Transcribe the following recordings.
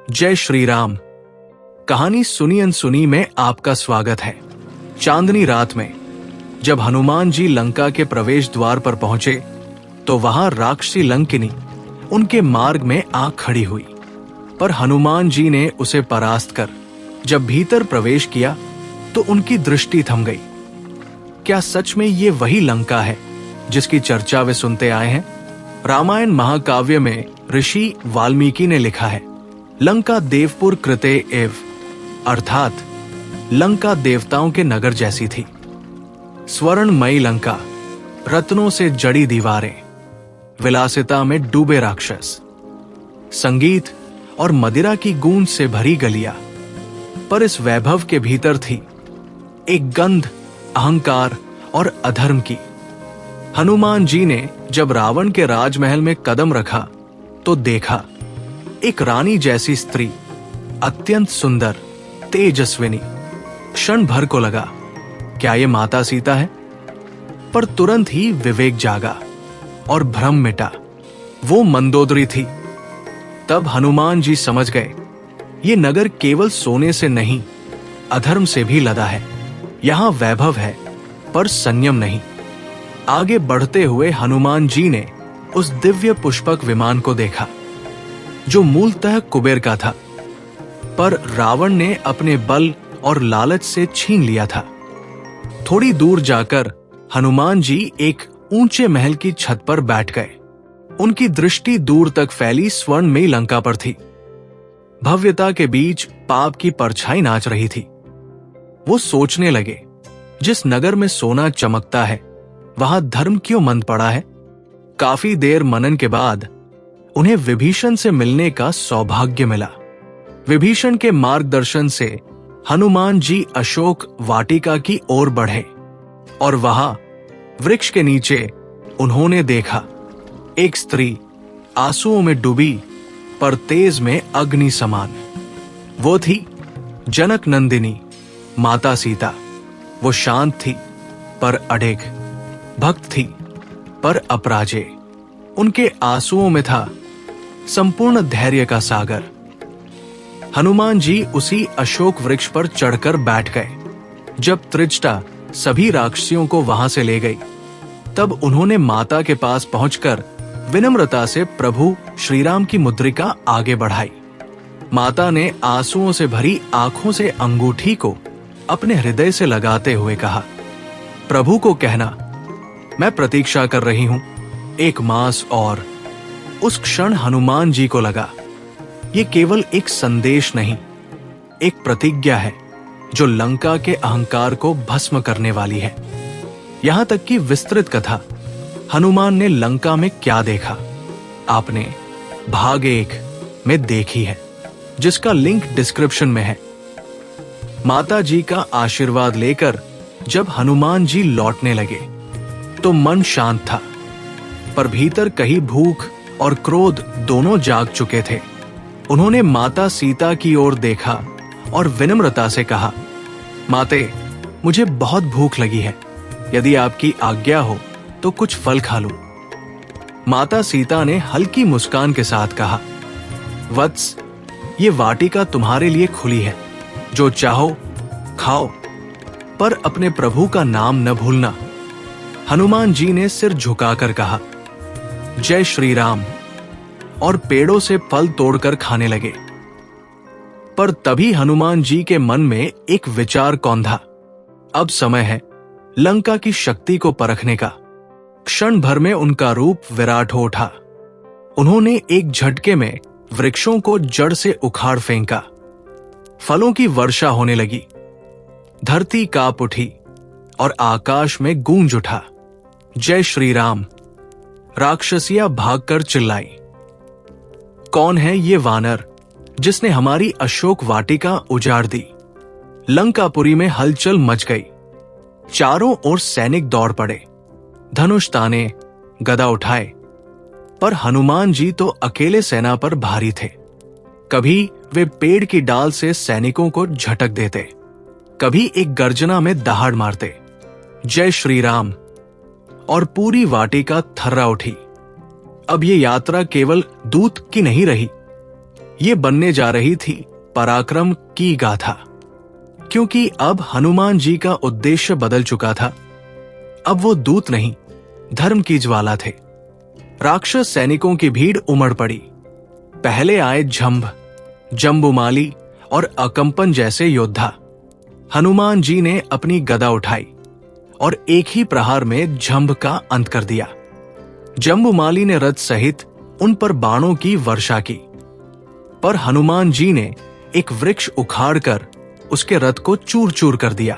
जय श्री राम। कहानी सुनी अनसुनी में आपका स्वागत है। चांदनी रात में जब हनुमान जी लंका के प्रवेश द्वार पर पहुंचे तो वहां राक्षसी लंकिनी उनके मार्ग में आ खड़ी हुई, पर हनुमान जी ने उसे परास्त कर जब भीतर प्रवेश किया तो उनकी दृष्टि थम गई। क्या सच में ये वही लंका है जिसकी चर्चा वे सुनते आए हैं? रामायण महाकाव्य में ऋषि वाल्मीकि ने लिखा है, लंका देवपुर कृते एव, अर्थात लंका देवताओं के नगर जैसी थी। स्वर्णमयी लंका, रत्नों से जड़ी दीवारें, विलासिता में डूबे राक्षस, संगीत और मदिरा की गूंज से भरी गलियां। पर इस वैभव के भीतर थी एक गंध अहंकार और अधर्म की। हनुमान जी ने जब रावण के राजमहल में कदम रखा तो देखा एक रानी जैसी स्त्री, अत्यंत सुंदर, तेजस्विनी। क्षण भर को लगा क्या ये माता सीता है, पर तुरंत ही विवेक जागा और भ्रम मिटा, वो मंदोदरी थी। तब हनुमान जी समझ गए ये नगर केवल सोने से नहीं, अधर्म से भी लदा है। यहां वैभव है पर संयम नहीं। आगे बढ़ते हुए हनुमान जी ने उस दिव्य पुष्पक विमान को देखा जो मूलतः कुबेर का था, पर रावण ने अपने बल और लालच से छीन लिया था। थोड़ी दूर जाकर हनुमान जी एक ऊंचे महल की छत पर बैठ गए। उनकी दृष्टि दूर तक फैली स्वर्णमयी लंका पर थी। भव्यता के बीच पाप की परछाई नाच रही थी। वो सोचने लगे, जिस नगर में सोना चमकता है वहां धर्म क्यों मंद पड़ा है? काफी देर मनन के बाद उन्हें विभीषण से मिलने का सौभाग्य मिला। विभीषण के मार्गदर्शन से हनुमान जी अशोक वाटिका की ओर बढ़े और वहां वृक्ष के नीचे उन्होंने देखा एक स्त्री, आंसुओं में डूबी पर तेज में अग्नि समान। वो थी जनक नंदिनी, माता सीता। वो शांत थी पर अडिग, भक्त थी पर अपराजेय। उनके आंसुओं में था संपूर्ण धैर्य का सागर। हनुमान जी उसी अशोक वृक्ष पर चढ़कर बैठ गए। जब त्रिजटा सभी राक्षसियों को वहां से ले गई तब उन्होंने माता के पास पहुंचकर विनम्रता से प्रभु श्रीराम की मुद्रिका आगे बढ़ाई। माता ने आंसुओं से भरी आंखों से अंगूठी को अपने हृदय से लगाते हुए कहा, प्रभु को कहना मैं प्रतीक्षा कर रही हूं 1 मास और। उस क्षण हनुमान जी को लगा ये केवल एक संदेश नहीं, एक प्रतिज्ञा है जो लंका के अहंकार को भस्म करने वाली है। यहां तक कि विस्तृत कथा हनुमान ने लंका में क्या देखा आपने भाग 1 में देखी है, जिसका लिंक डिस्क्रिप्शन में है। माता जी का आशीर्वाद लेकर जब हनुमान जी लौटने लगे तो मन शांत था, पर भीतर कहीं भूख और क्रोध दोनों जाग चुके थे। उन्होंने माता सीता की ओर देखा और विनम्रता से कहा, माते, मुझे बहुत भूख लगी है, यदि आपकी आज्ञा हो तो कुछ फल खा लूं। माता सीता ने हल्की मुस्कान के साथ कहा, वत्स, ये वाटिका तुम्हारे लिए खुली है, जो चाहो खाओ, पर अपने प्रभु का नाम न भूलना। हनुमान जी ने सिर झुकाकर कहा, जय श्री राम, और पेड़ों से फल तोड़कर खाने लगे। पर तभी हनुमान जी के मन में एक विचार कौंधा, अब समय है लंका की शक्ति को परखने का। क्षण भर में उनका रूप विराट हो उठा। उन्होंने एक झटके में वृक्षों को जड़ से उखाड़ फेंका। फलों की वर्षा होने लगी। धरती कांप उठी और आकाश में गूंज उठा, जय श्री राम। राक्षसियां भागकर चिल्लाई, कौन है ये वानर जिसने हमारी अशोक वाटिका उजाड़ दी? लंकापुरी में हलचल मच गई। चारों ओर सैनिक दौड़ पड़े, धनुष ताने, गदा उठाए, पर हनुमान जी तो अकेले सेना पर भारी थे। कभी वे पेड़ की डाल से सैनिकों को झटक देते, कभी एक गर्जना में दहाड़ मारते, जय श्री राम, और पूरी वाटिका थर्रा उठी। अब ये यात्रा केवल दूत की नहीं रही, ये बनने जा रही थी पराक्रम की गाथा, क्योंकि अब हनुमान जी का उद्देश्य बदल चुका था। अब वो दूत नहीं, धर्म की ज्वाला थे। राक्षस सैनिकों की भीड़ उमड़ पड़ी। पहले आए झंभ, जम्बुमाली और अकंपन जैसे योद्धा। हनुमान जी ने अपनी गदा उठाई और एक ही प्रहार में झंभ का अंत कर दिया। जम्बुमाली ने रथ सहित उन पर बाणों की वर्षा की, पर हनुमान जी ने एक वृक्ष उखाड़कर उसके रथ को चूर चूर कर दिया।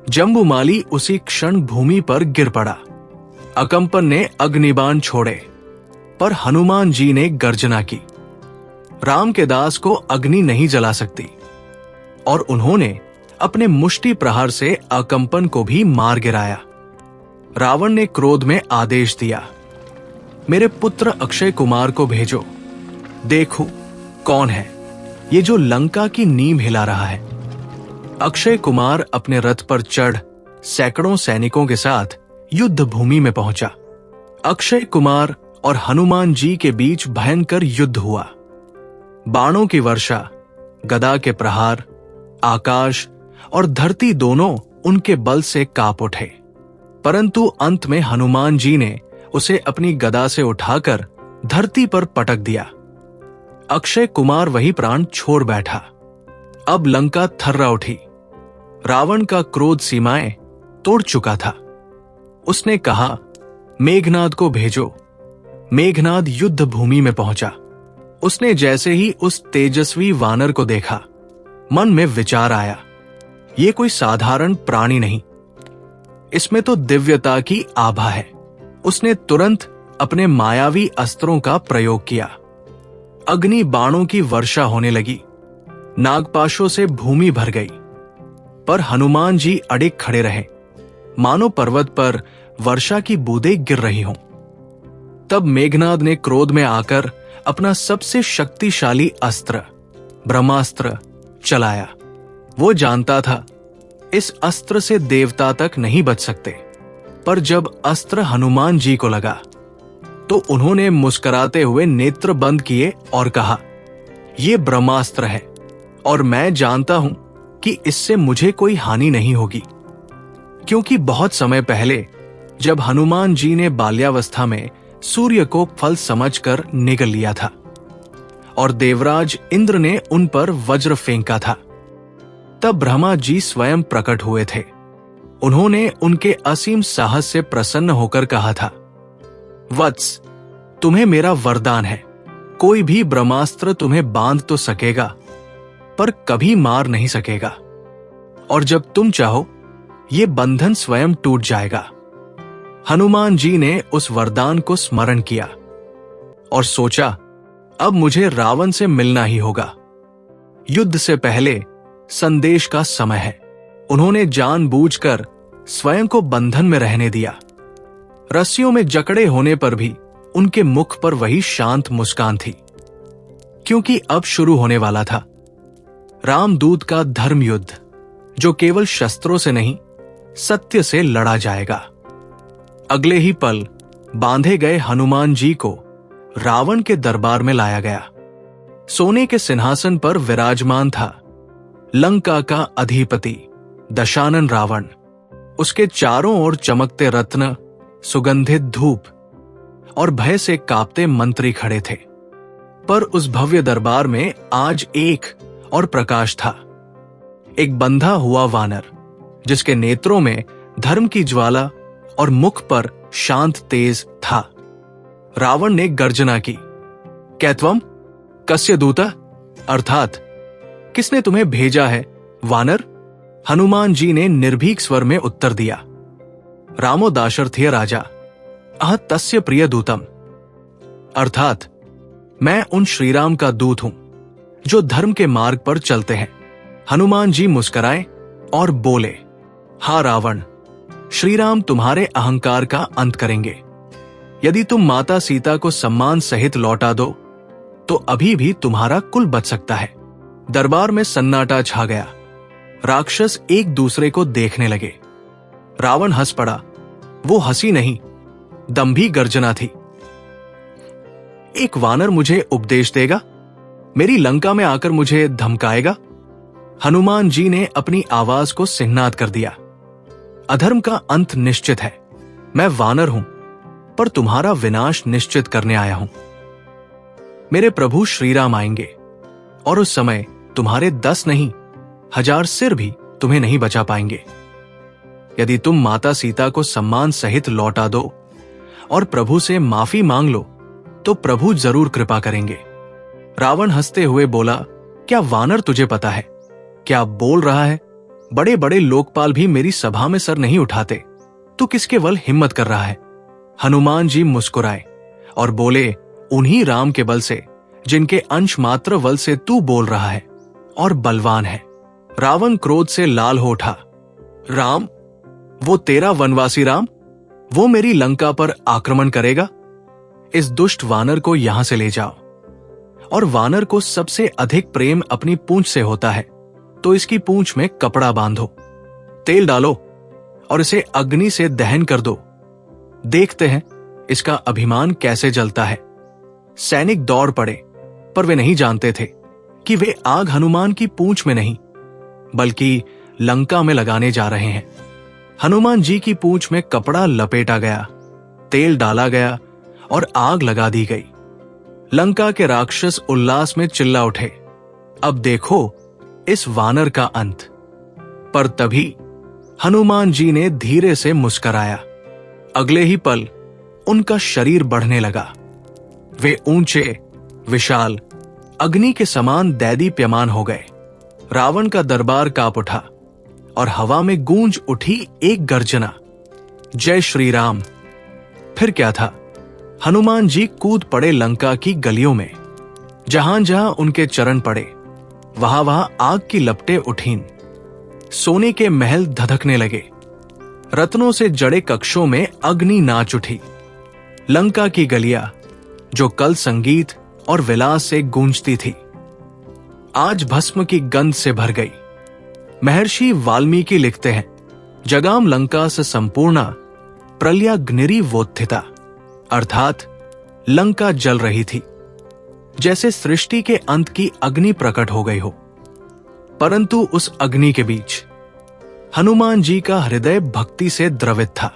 जम्बुमाली उसी क्षण भूमि पर गिर पड़ा। अकंपन ने अग्निबाण छोड़े, पर हनुमान जी ने गर्जना की, राम के दास को अग्नि नहीं जला सकती, और उन्होंने अपने मुष्टि प्रहार से अकंपन को भी मार गिराया। रावण ने क्रोध में आदेश दिया, मेरे पुत्र अक्षय कुमार को भेजो, देखो कौन है ये जो लंका की नींव हिला रहा है। अक्षय कुमार अपने रथ पर चढ़ सैकड़ों सैनिकों के साथ युद्ध भूमि में पहुंचा। अक्षय कुमार और हनुमान जी के बीच भयंकर युद्ध हुआ। बाणों की वर्षा, गदा के प्रहार, आकाश और धरती दोनों उनके बल से कांप उठे, परंतु अंत में हनुमान जी ने उसे अपनी गदा से उठाकर धरती पर पटक दिया। अक्षय कुमार वही प्राण छोड़ बैठा। अब लंका थर्रा उठी। रावण का क्रोध सीमाएं तोड़ चुका था। उसने कहा, मेघनाद को भेजो। मेघनाद युद्ध भूमि में पहुंचा। उसने जैसे ही उस तेजस्वी वानर को देखा, मन में विचार आया, ये कोई साधारण प्राणी नहीं, इसमें तो दिव्यता की आभा है। उसने तुरंत अपने मायावी अस्त्रों का प्रयोग किया। अग्नि बाणों की वर्षा होने लगी। नागपाशों से भूमि भर गई, पर हनुमान जी अडिग खड़े रहे, मानो पर्वत पर वर्षा की बूंदें गिर रही हों। तब मेघनाद ने क्रोध में आकर अपना सबसे शक्तिशाली अस्त्र ब्रह्मास्त्र चलाया। वो जानता था इस अस्त्र से देवता तक नहीं बच सकते, पर जब अस्त्र हनुमान जी को लगा तो उन्होंने मुस्कुराते हुए नेत्र बंद किए और कहा, यह ब्रह्मास्त्र है और मैं जानता हूं कि इससे मुझे कोई हानि नहीं होगी, क्योंकि बहुत समय पहले जब हनुमान जी ने बाल्यावस्था में सूर्य को फल समझकर निगल लिया था और देवराज इंद्र ने उन पर वज्र फेंका था, तब ब्रह्मा जी स्वयं प्रकट हुए थे। उन्होंने उनके असीम साहस से प्रसन्न होकर कहा था, वत्स, तुम्हें मेरा वरदान है, कोई भी ब्रह्मास्त्र तुम्हें बांध तो सकेगा पर कभी मार नहीं सकेगा, और जब तुम चाहो ये बंधन स्वयं टूट जाएगा। हनुमान जी ने उस वरदान को स्मरण किया और सोचा, अब मुझे रावण से मिलना ही होगा। युद्ध से पहले संदेश का समय है। उन्होंने जानबूझकर स्वयं को बंधन में रहने दिया। रस्सियों में जकड़े होने पर भी उनके मुख पर वही शांत मुस्कान थी, क्योंकि अब शुरू होने वाला था रामदूत का धर्म युद्ध, जो केवल शस्त्रों से नहीं सत्य से लड़ा जाएगा। अगले ही पल बांधे गए हनुमान जी को रावण के दरबार में लाया गया। सोने के सिंहासन पर विराजमान था लंका का अधिपति दशानन रावण। उसके चारों ओर चमकते रत्न, सुगंधित धूप और भय से कांपते मंत्री खड़े थे। पर उस भव्य दरबार में आज एक और प्रकाश था। एक बंधा हुआ वानर, जिसके नेत्रों में धर्म की ज्वाला और मुख पर शांत तेज था। रावण ने गर्जना की, कैत्वम कस्य दूता, अर्थात किसने तुम्हें भेजा है वानर? हनुमान जी ने निर्भीक स्वर में उत्तर दिया, रामो दाशरथिय राजा, अह तस्य प्रिय दूतम, अर्थात मैं उन श्रीराम का दूत हूं जो धर्म के मार्ग पर चलते हैं। हनुमान जी मुस्कुराए और बोले, हा रावण, श्रीराम तुम्हारे अहंकार का अंत करेंगे। यदि तुम माता सीता को सम्मान सहित लौटा दो तो अभी भी तुम्हारा कुल बच सकता है। दरबार में सन्नाटा छा गया। राक्षस एक दूसरे को देखने लगे। रावण हंस पड़ा। वो हंसी नहीं, दंभी गर्जना थी। एक वानर मुझे उपदेश देगा? मेरी लंका में आकर मुझे धमकाएगा? हनुमान जी ने अपनी आवाज को सिन्नाद कर दिया। अधर्म का अंत निश्चित है। मैं वानर हूं, पर तुम्हारा विनाश निश्चित करने आया हूं। मेरे प्रभु श्रीराम आएंगे और उस समय तुम्हारे 10 नहीं 1000 सिर भी तुम्हें नहीं बचा पाएंगे। यदि तुम माता सीता को सम्मान सहित लौटा दो और प्रभु से माफी मांग लो तो प्रभु जरूर कृपा करेंगे। रावण हंसते हुए बोला, क्या वानर तुझे पता है क्या बोल रहा है? बड़े बड़े लोकपाल भी मेरी सभा में सर नहीं उठाते, तू किसके बल हिम्मत कर रहा है? हनुमान जी मुस्कुराए और बोले, उन्हीं राम के बल से जिनके अंश मात्र बल से तू बोल रहा है और बलवान है। रावण क्रोध से लाल हो उठा। राम, वो तेरा वनवासी राम, वो मेरी लंका पर आक्रमण करेगा? इस दुष्ट वानर को यहां से ले जाओ। और वानर को सबसे अधिक प्रेम अपनी पूंछ से होता है, तो इसकी पूंछ में कपड़ा बांधो, तेल डालो और इसे अग्नि से दहन कर दो। देखते हैं इसका अभिमान कैसे जलता है। सैनिक दौड़ पड़े, पर वे नहीं जानते थे कि वे आग हनुमान की पूंछ में नहीं बल्कि लंका में लगाने जा रहे हैं। हनुमान जी की पूंछ में कपड़ा लपेटा गया, तेल डाला गया और आग लगा दी गई। लंका के राक्षस उल्लास में चिल्ला उठे, अब देखो इस वानर का अंत। पर तभी हनुमान जी ने धीरे से मुस्कराया। अगले ही पल उनका शरीर बढ़ने लगा। वे ऊंचे, विशाल, अग्नि के समान दैदीप्यमान हो गए। रावण का दरबार कांप उठा और हवा में गूंज उठी एक गर्जना, जय श्री राम। फिर क्या था, हनुमान जी कूद पड़े लंका की गलियों में। जहां जहां उनके चरण पड़े वहां वहां आग की लपटें उठीं। सोने के महल धधकने लगे। रत्नों से जड़े कक्षों में अग्नि नाच उठी। लंका की गलियां जो कल संगीत और विलास से गूंजती थी, आज भस्म की गंध से भर गई। महर्षि वाल्मीकि लिखते हैं, जगाम लंका से संपूर्णा प्रलयाग्निरी वोत्थिता, अर्थात लंका जल रही थी जैसे सृष्टि के अंत की अग्नि प्रकट हो गई हो। परंतु उस अग्नि के बीच हनुमान जी का हृदय भक्ति से द्रवित था।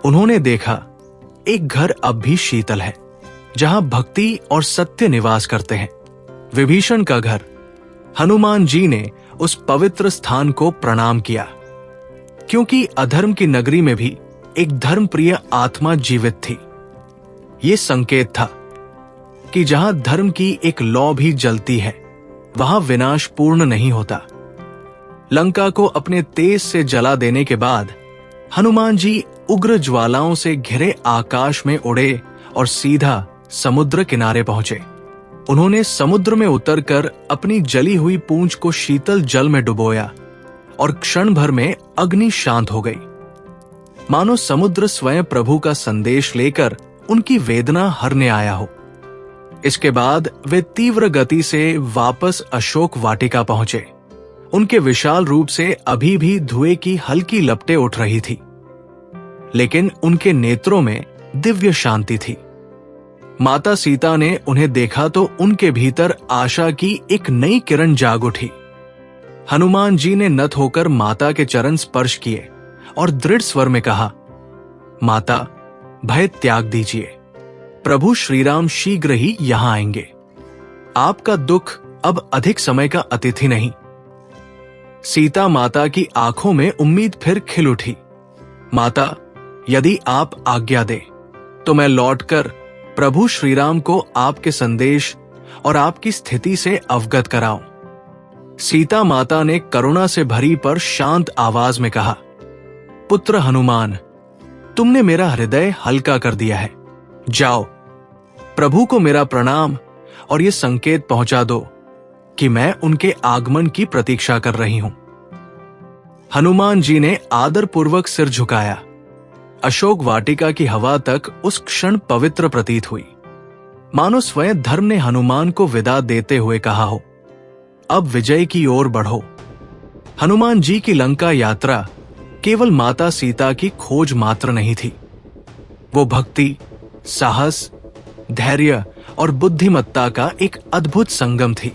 उन्होंने देखा एक घर अब भी शीतल है, जहां भक्ति और सत्य निवास करते हैं। विभीषण का घर। हनुमान जी ने उस पवित्र स्थान को प्रणाम किया, क्योंकि अधर्म की नगरी में भी एक धर्मप्रिय आत्मा जीवित थी। ये संकेत था कि जहां धर्म की एक लौ भी जलती है, वहां विनाश पूर्ण नहीं होता। लंका को अपने तेज से जला देने के बाद हनुमान जी उग्र ज्वालाओं से घिरे आकाश में उड़े और सीधा समुद्र किनारे पहुंचे। उन्होंने समुद्र में उतरकर अपनी जली हुई पूंछ को शीतल जल में डुबोया और क्षण भर में अग्नि शांत हो गई। मानो समुद्र स्वयं प्रभु का संदेश लेकर उनकी वेदना हरने आया हो। इसके बाद वे तीव्र गति से वापस अशोक वाटिका पहुंचे। उनके विशाल रूप से अभी भी धुएं की हल्की लपटें उठ रही थी, लेकिन उनके नेत्रों में दिव्य शांति थी। माता सीता ने उन्हें देखा तो उनके भीतर आशा की एक नई किरण जाग उठी। हनुमान जी ने नत होकर माता के चरण स्पर्श किए और दृढ़ स्वर में कहा, माता, भय त्याग दीजिए, प्रभु श्रीराम शीघ्र ही यहां आएंगे। आपका दुख अब अधिक समय का अतिथि नहीं। सीता माता की आंखों में उम्मीद फिर खिल उठी। माता, यदि आप आज्ञा दें तो मैं लौटकर प्रभु श्रीराम को आपके संदेश और आपकी स्थिति से अवगत कराऊं। सीता माता ने करुणा से भरी पर शांत आवाज में कहा, पुत्र हनुमान, तुमने मेरा हृदय हल्का कर दिया है। जाओ, प्रभु को मेरा प्रणाम और ये संकेत पहुंचा दो कि मैं उनके आगमन की प्रतीक्षा कर रही हूं। हनुमान जी ने आदरपूर्वक सिर झुकाया। अशोक वाटिका की हवा तक उस क्षण पवित्र प्रतीत हुई, मानो स्वयं धर्म ने हनुमान को विदा देते हुए कहा हो, अब विजय की ओर बढ़ो। हनुमान जी की लंका यात्रा केवल माता सीता की खोज मात्र नहीं थी। वो भक्ति, साहस धैर्य और बुद्धिमत्ता का एक अद्भुत संगम थी।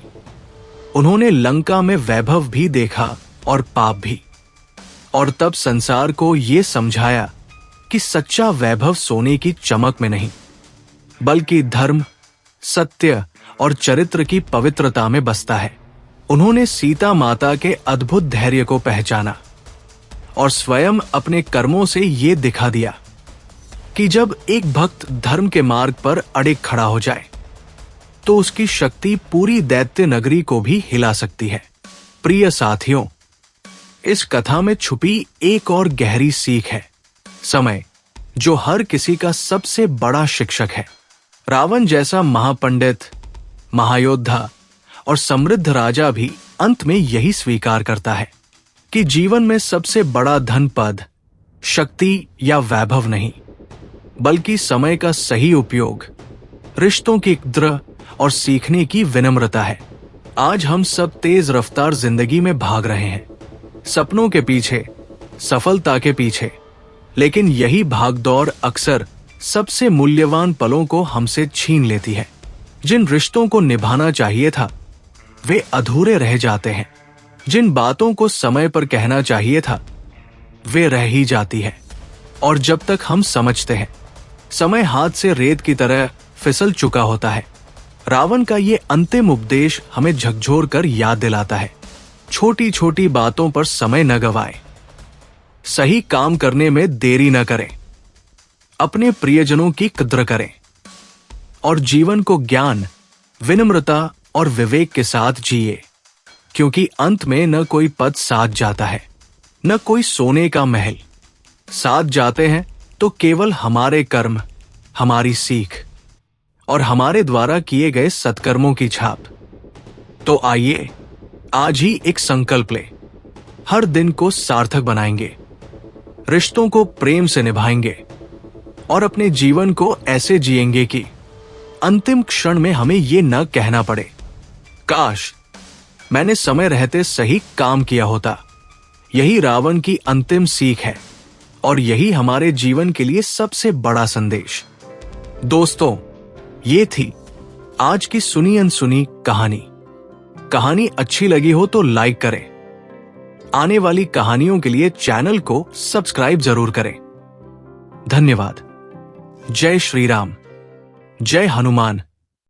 उन्होंने लंका में वैभव भी देखा और पाप भी, और तब संसार को ये समझाया कि सच्चा वैभव सोने की चमक में नहीं, बल्कि धर्म, सत्य और चरित्र की पवित्रता में बसता है। उन्होंने सीता माता के अद्भुत धैर्य को पहचाना और स्वयं अपने कर्मों से ये दिखा दिया कि जब एक भक्त धर्म के मार्ग पर अड़िग खड़ा हो जाए तो उसकी शक्ति पूरी दैत्य नगरी को भी हिला सकती है। प्रिय साथियों, इस कथा में छुपी एक और गहरी सीख है, समय जो हर किसी का सबसे बड़ा शिक्षक है। रावण जैसा महापंडित, महायोद्धा और समृद्ध राजा भी अंत में यही स्वीकार करता है कि जीवन में सबसे बड़ा धन पद, शक्ति या वैभव नहीं, बल्कि समय का सही उपयोग, रिश्तों की कद्र और सीखने की विनम्रता है। आज हम सब तेज रफ्तार जिंदगी में भाग रहे हैं, सपनों के पीछे, सफलता के पीछे, लेकिन यही भागदौड़ अक्सर सबसे मूल्यवान पलों को हमसे छीन लेती है। जिन रिश्तों को निभाना चाहिए था वे अधूरे रह जाते हैं, जिन बातों को समय पर कहना चाहिए था वे रह ही जाती है, और जब तक हम समझते हैं समय हाथ से रेत की तरह फिसल चुका होता है। रावण का ये अंतिम उपदेश हमें झकझोर कर याद दिलाता है, छोटी छोटी बातों पर समय न गवाएं, सही काम करने में देरी न करें, अपने प्रियजनों की कद्र करें और जीवन को ज्ञान, विनम्रता और विवेक के साथ जिए, क्योंकि अंत में न कोई पद साथ जाता है, न कोई सोने का महल। साथ जाते हैं तो केवल हमारे कर्म, हमारी सीख और हमारे द्वारा किए गए सत्कर्मों की छाप। तो आइए आज ही एक संकल्प ले, हर दिन को सार्थक बनाएंगे, रिश्तों को प्रेम से निभाएंगे और अपने जीवन को ऐसे जिएंगे कि अंतिम क्षण में हमें ये न कहना पड़े, काश मैंने समय रहते सही काम किया होता। यही रावण की अंतिम सीख है और यही हमारे जीवन के लिए सबसे बड़ा संदेश। दोस्तों, ये थी आज की सुनी अनसुनी कहानी। कहानी अच्छी लगी हो तो लाइक करें। आने वाली कहानियों के लिए चैनल को सब्सक्राइब जरूर करें। धन्यवाद। जय श्री राम, जय हनुमान।